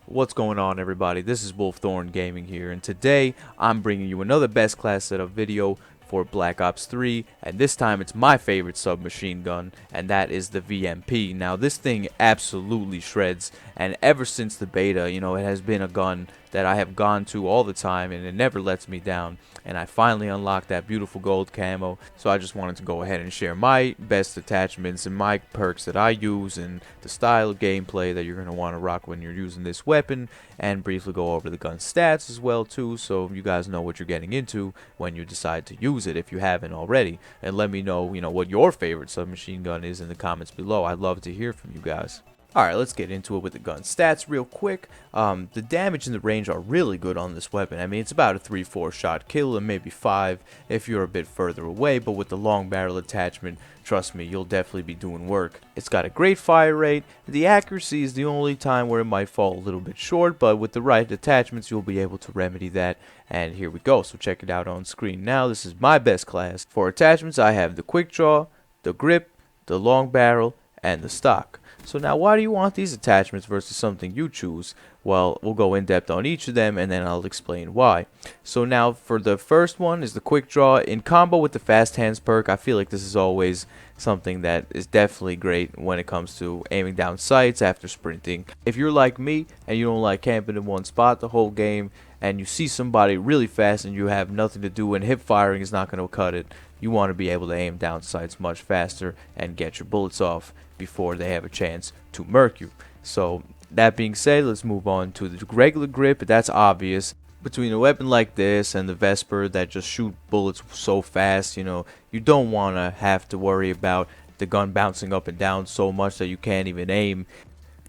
What's going on, everybody? This is Wolfthorn Gaming here, and today I'm bringing you another best class setup video for Black Ops 3, and this time it's my favorite submachine gun, and that is the VMP. Now this thing absolutely shreds, and ever since the beta, it has been a gun that I have gone to all the time, and it never lets me down. And I finally unlocked that beautiful gold camo, so I just wanted to go ahead and share my best attachments and my perks that I use and the style of gameplay that you're going to want to rock when you're using this weapon, and briefly go over the gun stats as well too, so you guys know what you're getting into when you decide to use it if you haven't already. And let me know, what your favorite submachine gun is in the comments below. I'd love to hear from you guys. Alright, let's get into it with the gun stats real quick. The damage and the range are really good on this weapon. I mean, it's about a 3-4 shot kill and maybe 5 if you're a bit further away, but with the long barrel attachment, trust me, you'll definitely be doing work. It's got a great fire rate. The accuracy is the only time where it might fall a little bit short, but with the right attachments, you'll be able to remedy that. And here we go, so check it out on screen now. This is my best class. For attachments, I have the quick draw, the grip, the long barrel, and the stock. So now, why do you want these attachments versus something you choose? Well, we'll go in depth on each of them, and then I'll explain why. So now, for the first one is the quick draw. In combo with the fast hands perk, I feel like this is always something that is definitely great when it comes to aiming down sights after sprinting. If you're like me and you don't like camping in one spot the whole game, and you see somebody really fast and you have nothing to do and hip firing is not going to cut it, you want to be able to aim down sights much faster and get your bullets off before they have a chance to murk you. So that being said, let's move on to the regular grip. That's obvious. Between a weapon like this and the Vesper that just shoot bullets so fast, you don't want to have to worry about the gun bouncing up and down so much that you can't even aim.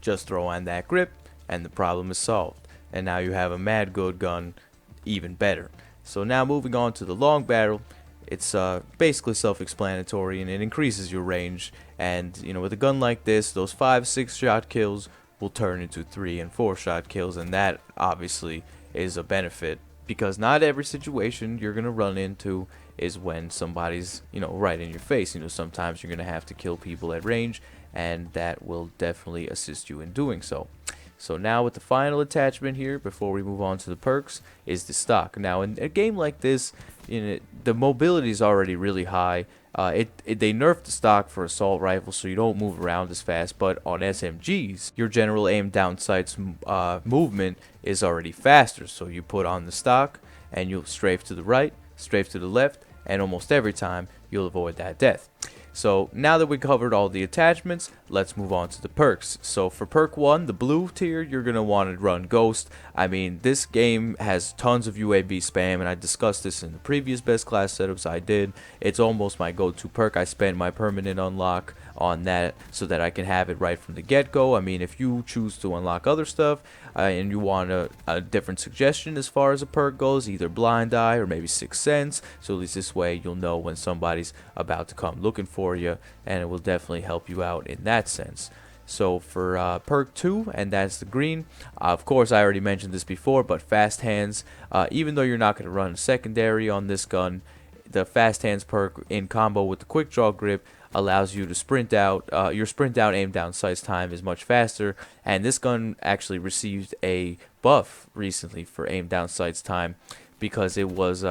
Just throw on that grip and the problem is solved. And now you have a mad good gun, even better. So now moving on to the long barrel. It's basically self-explanatory, and it increases your range. And with a gun like this, those 5-6 shot kills will turn into 3 and 4 shot kills, and that obviously is a benefit, because not every situation you're gonna run into is when somebody's right in your face. Sometimes you're gonna have to kill people at range, and that will definitely assist you in doing so. So now with the final attachment here, before we move on to the perks, is the stock. Now in a game like this, the mobility is already really high. They nerfed the stock for assault rifles, so you don't move around as fast. But on SMGs, your general aim down sights movement is already faster. So you put on the stock, and you'll strafe to the right, strafe to the left, and almost every time you'll avoid that death. So now that we covered all the attachments, let's move on to the perks. So for perk 1, the blue tier, you're going to want to run Ghost. I mean, this game has tons of UAV spam, and I discussed this in the previous best class setups I did. It's almost my go-to perk. I spend my permanent unlock on that so that I can have it right from the get-go. I mean, if you choose to unlock other stuff and you want a different suggestion as far as a perk goes, either Blind Eye or maybe Sixth Sense, so at least this way you'll know when somebody's about to come looking for you, and it will definitely help you out in that sense. So for perk 2, and that's the green, of course I already mentioned this before, but fast hands, even though you're not going to run a secondary on this gun, the fast hands perk in combo with the quick draw grip allows you to sprint out. Your sprint out aim down sights time is much faster, and this gun actually received a buff recently for aim down sights time because it was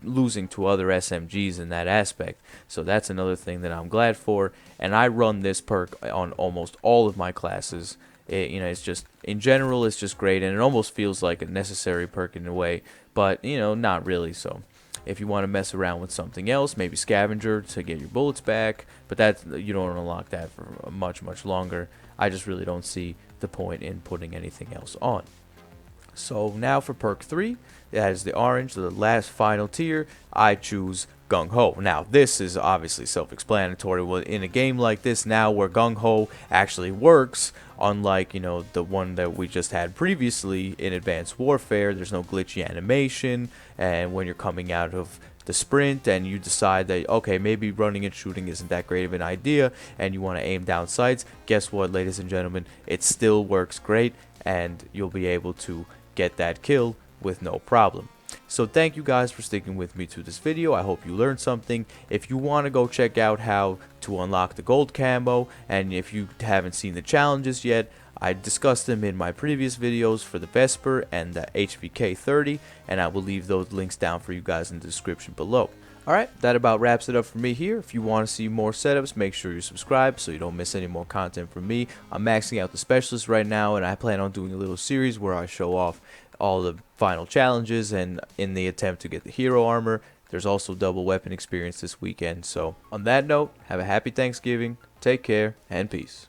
losing to other SMGs in that aspect. So that's another thing that I'm glad for, and I run this perk on almost all of my classes. It's just, in general, it's just great, and it almost feels like a necessary perk in a way, but not really. So if you want to mess around with something else, maybe Scavenger to get your bullets back, but that you don't unlock that for much longer. I just really don't see the point in putting anything else on. So now for perk 3, that is the orange, the last final tier. I choose Gung Ho. Now this is obviously self-explanatory. Well, in a game like this now where Gung Ho actually works, unlike, you know, the one that we just had previously in Advanced Warfare, there's no glitchy animation, and when you're coming out of the sprint and you decide that, okay, maybe running and shooting isn't that great of an idea and you want to aim down sights, guess what, ladies and gentlemen, it still works great and you'll be able to get that kill with no problem. So thank you guys for sticking with me to this video. I hope you learned something. If you want to go check out how to unlock the gold camo, and if you haven't seen the challenges yet, I discussed them in my previous videos for the Vesper and the HVK 30, and I will leave those links down for you guys in the description below. Alright, that about wraps it up for me here. If you want to see more setups, make sure you subscribe so you don't miss any more content from me. I'm maxing out the specialist right now, and I plan on doing a little series where I show off all the final challenges and in the attempt to get the hero armor. There's also double weapon experience this weekend. So on that note, have a happy Thanksgiving, take care, and peace.